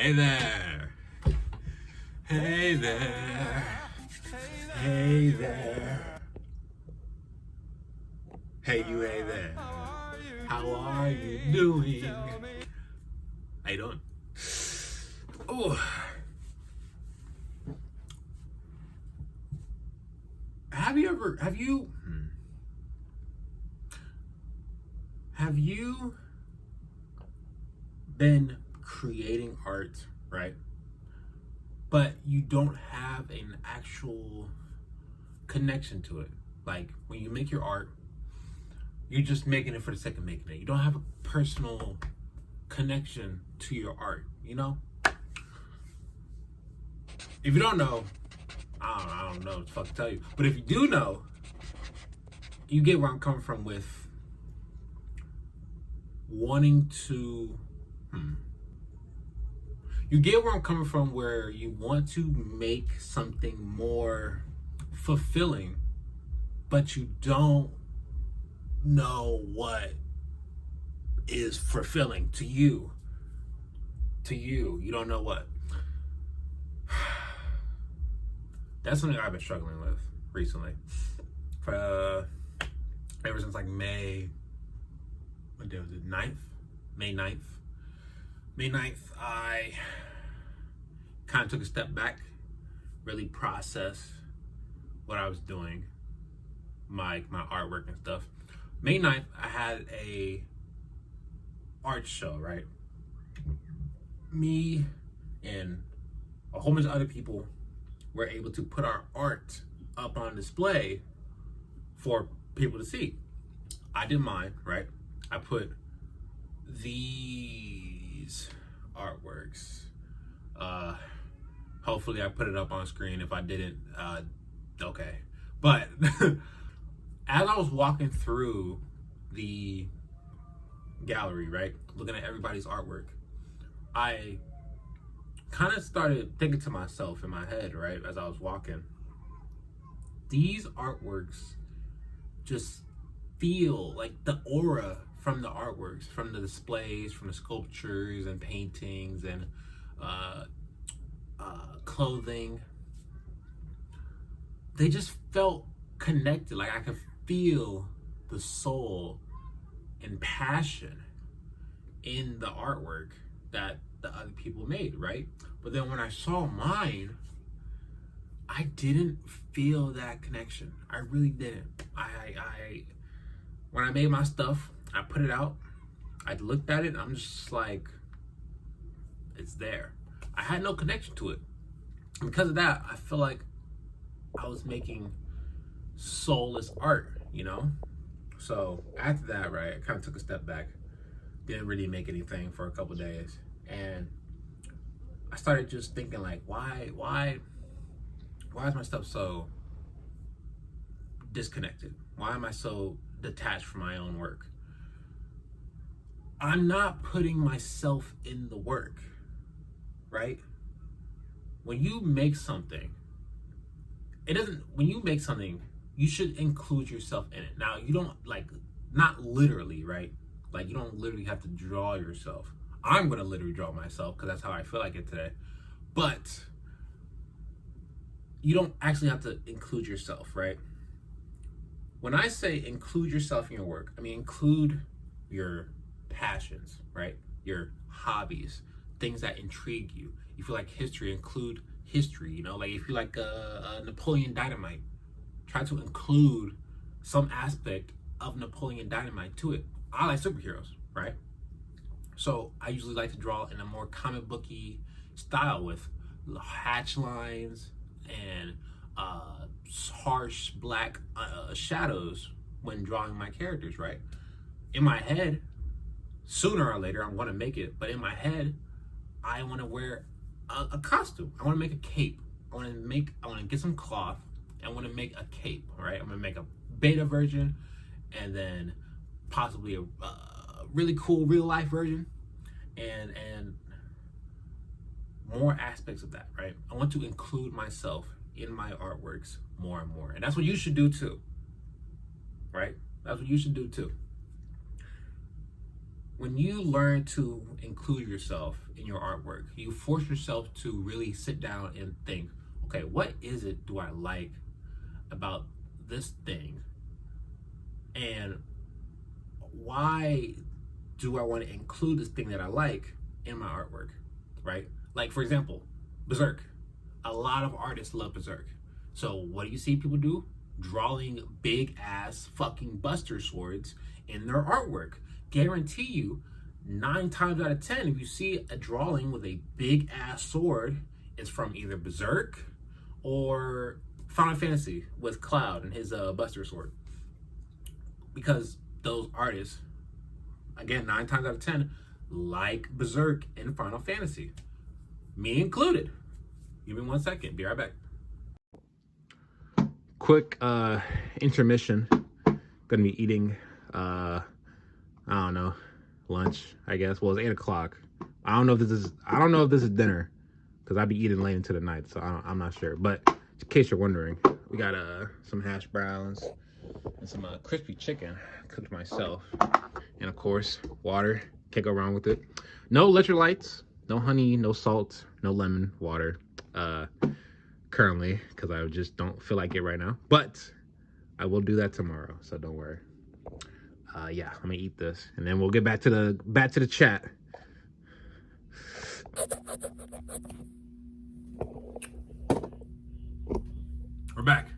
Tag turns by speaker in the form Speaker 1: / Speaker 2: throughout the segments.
Speaker 1: Hey there. Hey there. Hey there. Hey you, hey there. How are you doing? How you doing? Oh. Have you been creating art, right? But you don't have an actual connection to it. Like when you make your art, you're just making it for the sake of making it. You don't have a personal connection to your art, you know? If you don't know, I don't know what the fuck to tell you. But if you do know, you get where I'm coming from with wanting to you get where I'm coming from, where you want to make something more fulfilling, but you don't know what is fulfilling to you. You don't know what. That's something I've been struggling with recently. Ever since like May, what day was it? 9th? May 9th. May 9th, I kind of took a step back, really processed what I was doing, my artwork and stuff. May 9th, I had a art show, right? Me and a whole bunch of other people were able to put our art up on display for people to see. I did mine, right? I put these artworks. Hopefully I put it up on screen. If I didn't, okay. But as I was walking through the gallery, right, looking at everybody's artwork, I kind of started thinking to myself in my head, right, as I was walking, these artworks just feel like the aura from the artworks, from the displays, from the sculptures and paintings and clothing, they just felt connected. Like I could feel the soul and passion in the artwork that the other people made, right? But then when I saw mine, I didn't feel that connection. I really didn't. When I made my stuff, I put it out, I looked at it, and I'm just like, it's there. I had no connection to it. And because of that, I feel like I was making soulless art, you know? So after that, right, I kind of took a step back, didn't really make anything for a couple days. And I started just thinking like, why is my stuff so disconnected? Why am I so detached from my own work? I'm not putting myself in the work, right? When you make something, when you make something, you should include yourself in it. Now, you don't not literally, right? Like you don't literally have to draw yourself. I'm gonna literally draw myself because that's how I feel like it today. But you don't actually have to include yourself, right? When I say include yourself in your work, I mean include your passions, right? Your hobbies, things that intrigue you. If you like history, include history, you know? Like if you like Napoleon Dynamite, try to include some aspect of Napoleon Dynamite to it. I like superheroes, right? So I usually like to draw in a more comic booky style with hatch lines and harsh black shadows when drawing my characters, right? In my head, sooner or later, I'm going to make it, but in my head, I want to wear a costume. I want to make a cape. I want to get some cloth. I want to make a cape, right? I'm going to make a beta version and then possibly a really cool real life version and more aspects of that, right? I want to include myself in my artworks more and more. And that's what you should do too, right? That's what you should do too. when you learn to include yourself in your artwork, you force yourself to really sit down and think, okay, what is it do I like about this thing? And why do I want to include this thing that I like in my artwork, right? Like, for example, Berserk. A lot of artists love Berserk. So what do you see people do? Drawing big ass fucking Buster swords in their artwork. Guarantee you, 9 times out of 10, if you see a drawing with a big ass sword, it's from either Berserk or Final Fantasy with Cloud and his Buster sword. Because those artists, again, 9 times out of 10, like Berserk and Final Fantasy. Me included. Give me 1 second. Be right back. Quick intermission. Gonna be eating, I don't know, lunch, I guess. Well, it's 8 o'clock. I don't know if this is dinner, because I'd be eating late into the night, so I'm not sure. But in case you're wondering, we got some hash browns and some crispy chicken cooked myself, and of course water. Can't go wrong with it. No electrolytes, no honey, no salt, no lemon, water. Currently, because I just don't feel like it right now, but I will do that tomorrow, so don't worry. Yeah, I'm gonna eat this, and then we'll get back to the chat. We're back.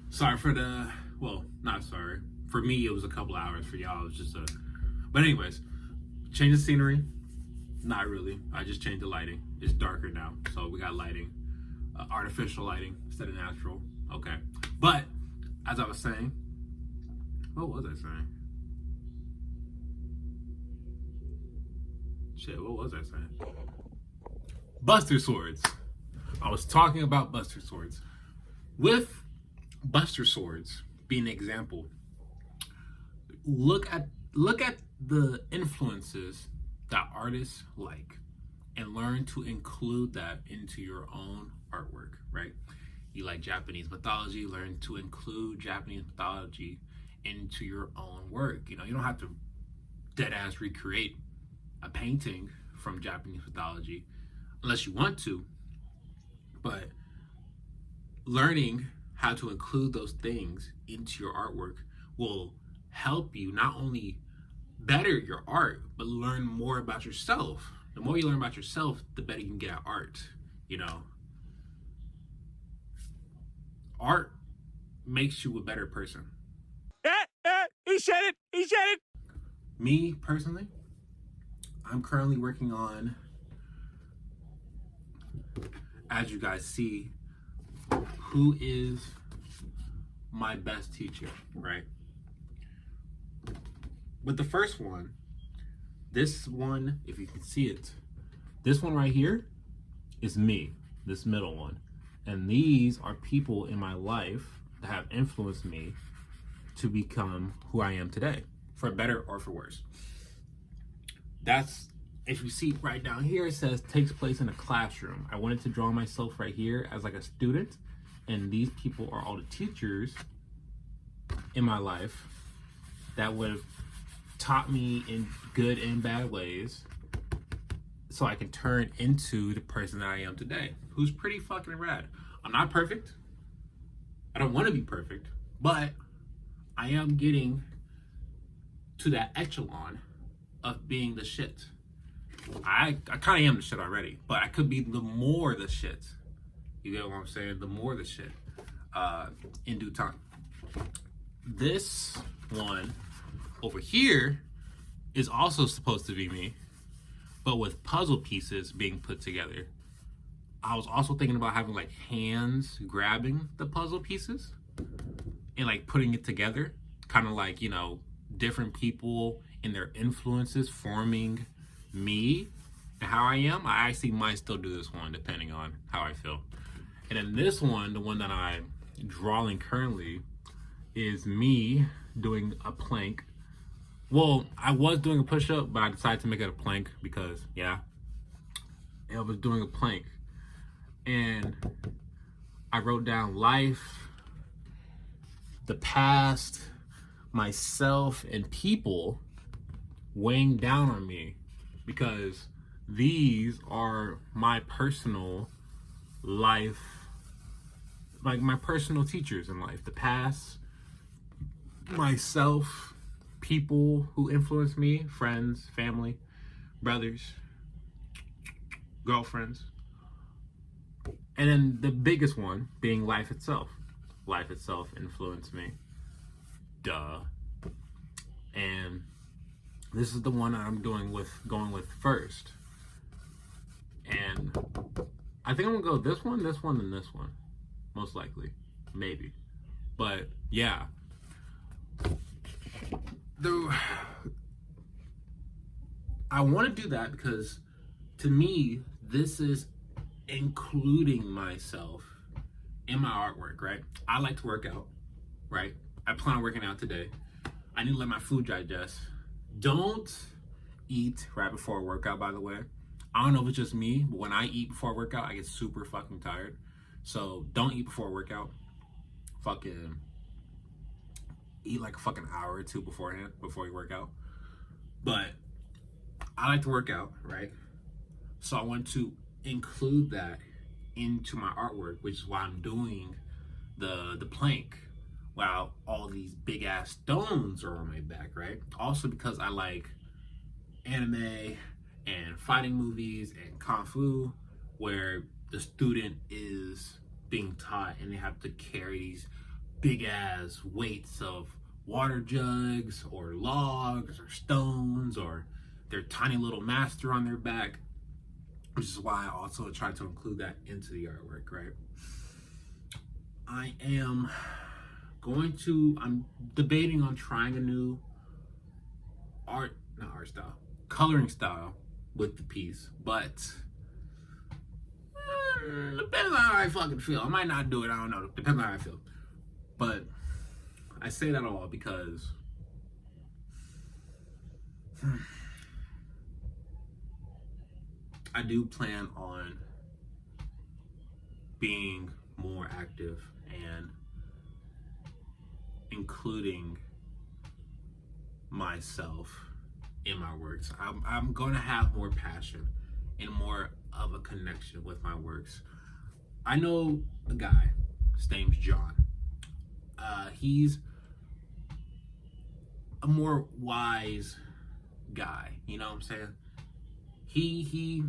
Speaker 1: Sorry for the, well, not sorry. For me, it was a couple hours. For y'all, it was just but anyways, change the scenery. Not really. I just changed the lighting. It's darker now, so we got lighting. Artificial lighting instead of natural. Okay. But, as I was saying, what was I saying? Shit, what was I saying? Buster swords. I was talking about Buster swords. With Buster swords being an example, look at the influences that artists like and learn to include that into your own artwork, right? You like Japanese mythology, learn to include Japanese mythology into your own work. You know, you don't have to dead ass recreate a painting from Japanese mythology unless you want to, but learning how to include those things into your artwork will help you not only better your art, but learn more about yourself. The more you learn about yourself, the better you can get at art, you know. Art makes you a better person. He said it! He said it! Me, personally, I'm currently working on, as you guys see, who is my best teacher, right? With the first one, this one, if you can see it, this one right here is me, this middle one. And these are people in my life that have influenced me to become who I am today, for better or for worse. That's, if you see right down here, it says takes place in a classroom. I wanted to draw myself right here as like a student, and these people are all the teachers in my life that would have taught me in good and bad ways so I can turn into the person that I am today, who's pretty fucking rad. I'm not perfect. I don't want to be perfect, but I am getting to that echelon of being the shit. I kind of am the shit already, but I could be the more the shit. You get what I'm saying? The more the shit in due time. This one over here is also supposed to be me, but with puzzle pieces being put together. I was also thinking about having like hands grabbing the puzzle pieces and like putting it together, kind of like, you know, different people and their influences forming me and how I am. I actually might still do this one depending on how I feel. And then this one, the one that I'm drawing currently, is me doing a plank. Well, I was doing a push-up, but I decided to make it a plank because, yeah, I was doing a plank. And I wrote down life, the past, myself, and people weighing down on me, because these are my personal life, like my personal teachers in life. The past, myself, people who influenced me, friends, family, brothers, girlfriends. And then the biggest one being life itself. Life itself influenced me. Duh. And this is the one I'm going with first. And I think I'm gonna go this one, and this one. Most likely. Maybe. But yeah. I want to do that because to me, this is including myself in my artwork, right? I like to work out, right? I plan on working out today. I need to let my food digest. Don't eat right before a workout, by the way. I don't know if it's just me, but when I eat before a workout, I get super fucking tired. So don't eat before a workout. Fucking eat like a fucking hour or two beforehand, before you work out. But I like to work out, right? So I want to include that into my artwork, which is why I'm doing the plank while all these big ass stones are on my back, right? Also because I like anime and fighting movies and kung fu, where the student is being taught and they have to carry these big ass weights of water jugs or logs or stones or their tiny little master on their back, which is why I also try to include that into the artwork, right? I'm debating on trying a new coloring style with the piece, but depends on how I fucking feel. I might not do it, I don't know, depends on how I feel. But I say that all because I do plan on being more active and including myself in my works. I'm going to have more passion and more of a connection with my works. I know a guy, his name's John. He's a more wise guy, you know what I'm saying? He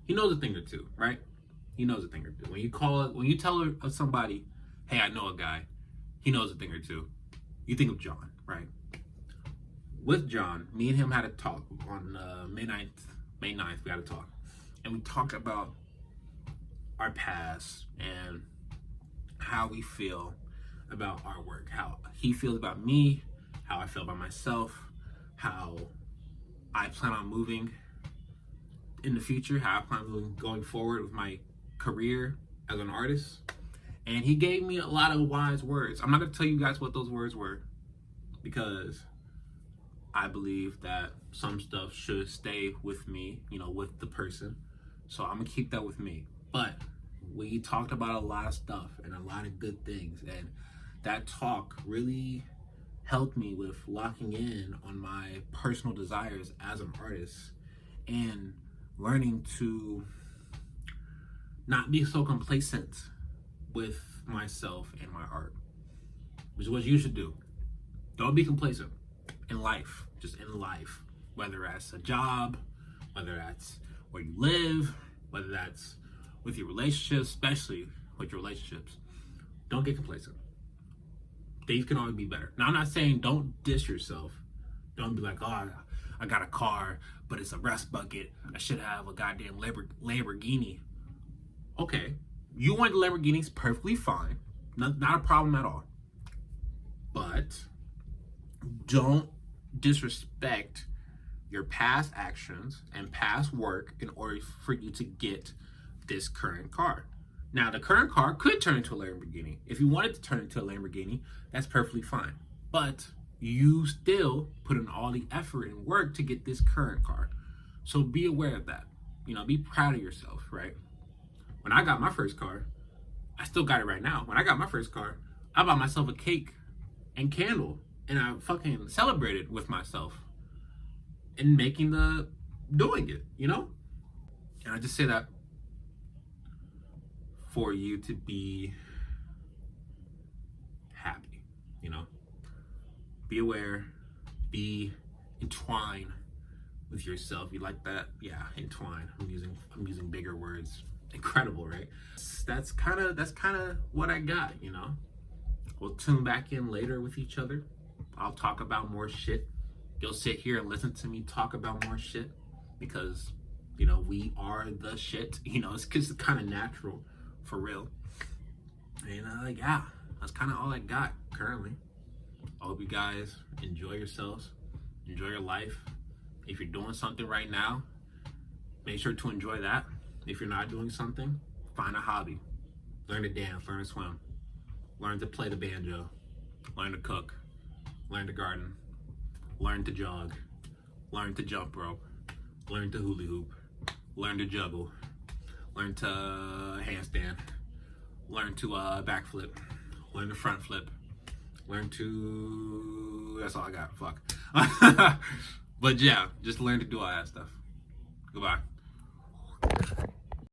Speaker 1: knows a thing or two, right? He knows a thing or two. When you tell somebody, hey, I know a guy, he knows a thing or two, you think of John, right? With John, me and him had a talk on May 9th, we had a talk. And we talked about our past and how we feel about our work, how he feels about me, how I feel about myself, how I plan on moving in the future, how I plan on moving going forward with my career as an artist. And he gave me a lot of wise words. I'm not gonna tell you guys what those words were because I believe that some stuff should stay with me, with the person. So I'm gonna keep that with me. But we talked about a lot of stuff and a lot of good things. And that talk really helped me with locking in on my personal desires as an artist and learning to not be so complacent with myself and my art, which is what you should do. Don't be complacent in life, just in life, whether that's a job, whether that's where you live, whether that's with your relationships, especially with your relationships. Don't get complacent. Things can always be better. Now, I'm not saying don't diss yourself. Don't be like, oh, I got a car, but it's a rust bucket. I should have a goddamn Lamborghini. Okay, you want the Lamborghini's perfectly fine. Not a problem at all. But don't disrespect your past actions and past work in order for you to get this current car. Now, the current car could turn into a Lamborghini. If you wanted to turn it into a Lamborghini, that's perfectly fine. But you still put in all the effort and work to get this current car. So be aware of that. Be proud of yourself, right? When I got my first car, I still got it right now. When I got my first car, I bought myself a cake and candle, and I fucking celebrated with myself. and doing it, you know? And I just say that for you to be happy, you know? Be aware, be entwined with yourself. You like that? Yeah, entwine. I'm using bigger words. Incredible, right? That's kind of what I got, you know? We'll tune back in later with each other. I'll talk about more shit. You'll sit here and listen to me talk about more shit because, you know, we are the shit. You know, it's just kind of natural, for real. And yeah, that's kind of all I got currently. I hope you guys enjoy yourselves, enjoy your life. If you're doing something right now, make sure to enjoy that. If you're not doing something, find a hobby. Learn to dance, learn to swim, learn to play the banjo, learn to cook, learn to garden, learn to jog, learn to jump rope, learn to hula hoop, learn to juggle, learn to handstand, learn to backflip, learn to front flip, learn to, that's all I got, fuck. But yeah, just learn to do all that stuff. Goodbye.